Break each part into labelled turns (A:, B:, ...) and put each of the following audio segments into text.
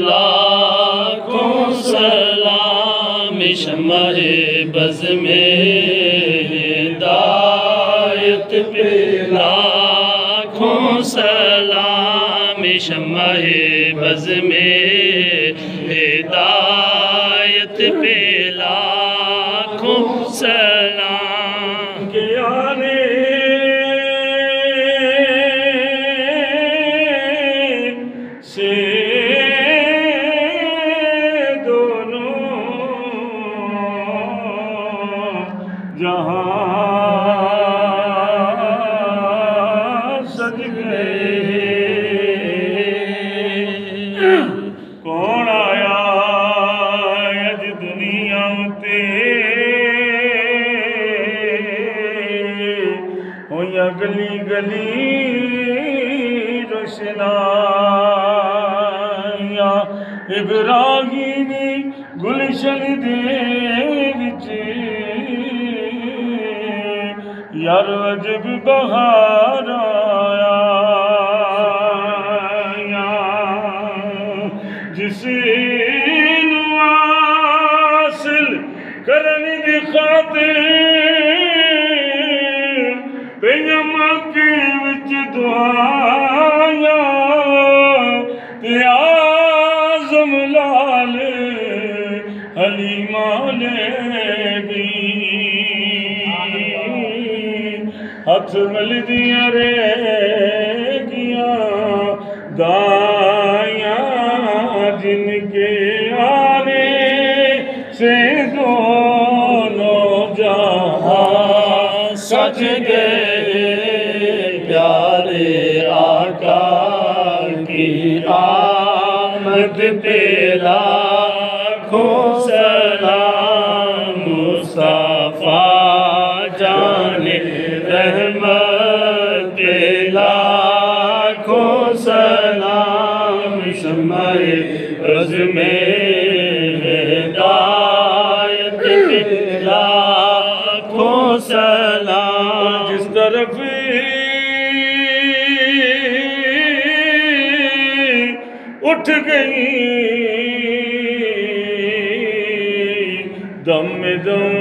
A: लाखों सलाम शम्मा-ए बज़ में हिदायत पे, लाखों सलाम शम्मा-ए बज़ में हिदायत पे, लाखों सलाम के आने से जहाँ सज गए। कौन आया अज दुनिया ते होया गली गली रोशनाइयां, इब्राहिमी गुलशन दे विच यार अजब बहार आया, जिसे हासिल करने दी खातिर पेया मक्के विच दुआया, ते आज़म लाल हलीमा ले गई, हथ मलदियां रहेगियां दायां, जिनके आने से दोनों जहां सज गए। प्यारे आका की आमद पे लाखों सलाम, मुस्तफा जाने रहमत पे लाखों सलाम, शम्मा-ए बज़ में हिदायत पे लाखों सलाम। जिस तरफ उठ गई दम में दम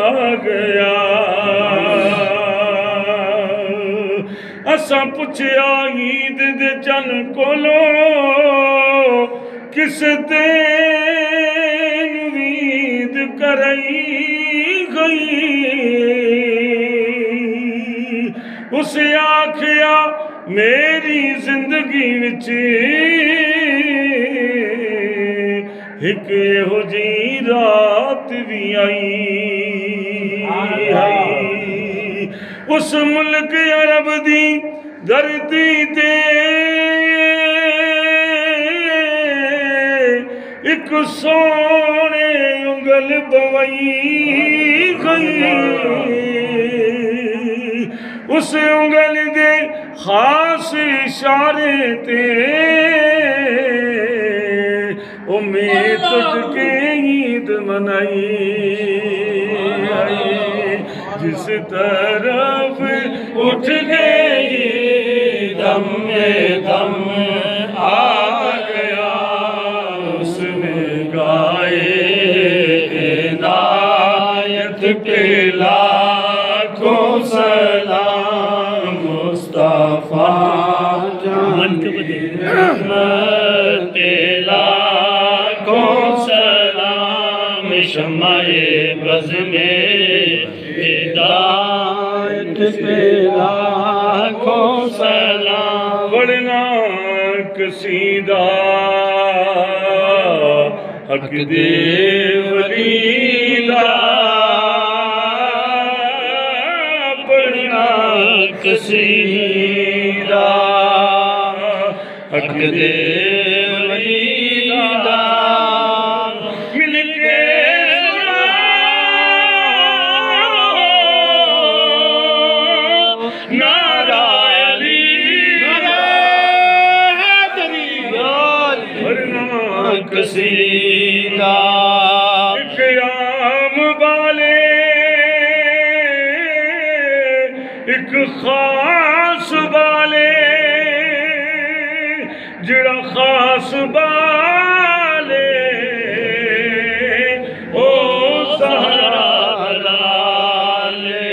A: आ गया, असा पुछया ईद दे चन कोलो किस दिन ईद करई गई, उस आखिया मेरी जिंदगी विच एक हो जी रात भी आई है, उस मुल्क अरब दी धरती ते एक सोने उंगल बवई गई, उस उंगल दे खास इशारे ते उम्मीद टूट के ईद मनाई, जिस तरफ उठ गई दम में दम आ गया, उसमें गाए हिदायत पे लाखों सलाम, मुस्तफा जाने रहमत पे लाखों सलाम, शम्मा-ए बज़ में हिदायत पे लाखों सलाम। बढ़ना कसीदा हक दे वलीदा, बढ़ना कसीदा हक दे वलीदा, मिलके नारा अली बढ़ना कसीदा, क़याम वाले एक खास वाले जड़ा खास बाले ओ ज़हरा लाले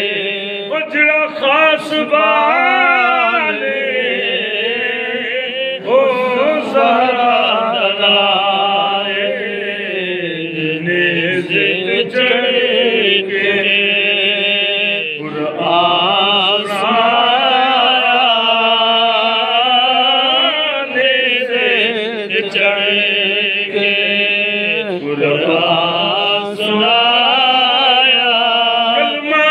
A: ओ जड़ा खास बाले ओ ज़हरा लाले नेज़े चढ़ के कुरान सुनाया कलमा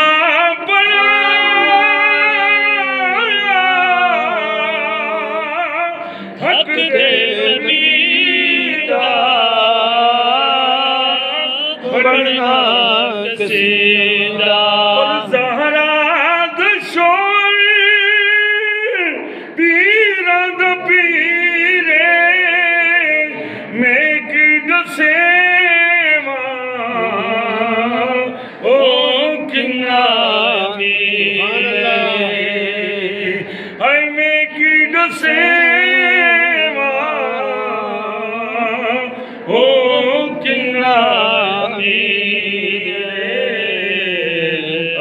A: पढ़ाया हक दे मीरा पढ़ना कसीदा और ज़हरा दशोर पीरा द पीरे मैं की दसेवा ओ किन्ना मीरे हाय मैं की दसेवा ओ किन्ना मीरे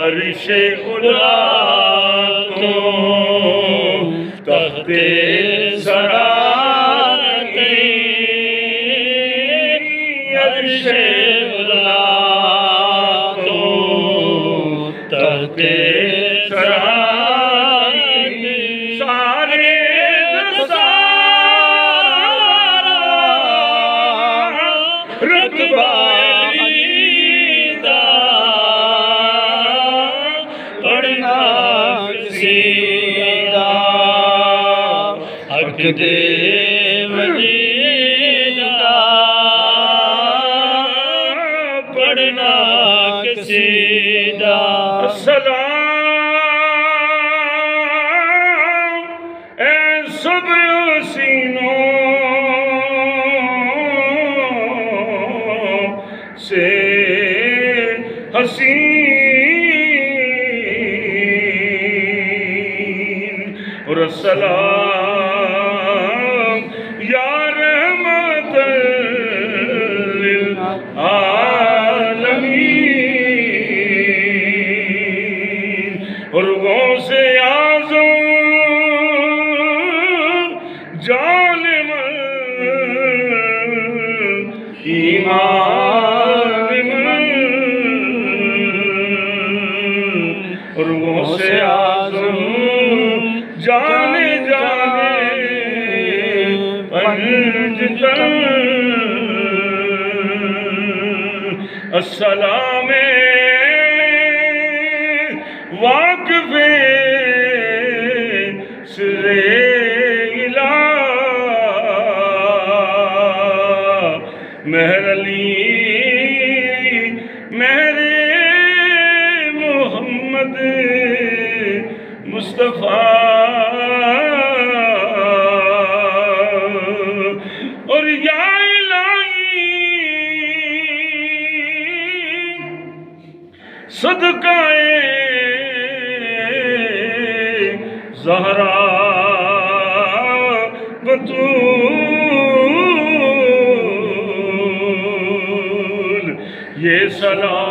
A: अर्शे उला तो तख्ते सरा अर्शे उला तो तख्ते सरा सारे सारा रुतबा दा पढ़ना कसीदा हक दे वलीदा पढ़ना कसीदा सलाम ए सुब्र सीनों से हसीन और सलाम या रहमत लिल आलमीन और गौसे आज़म जालिमल ईमान और गौसे आज़म जाने जाने पंजतन अस्सलामे वाक़िफ़े सिरे इला मेहर अली मेहरे मोहम्मद मुस्तफ़ा और या इलाही सदकाए ज़हरा बतूल ये सलाम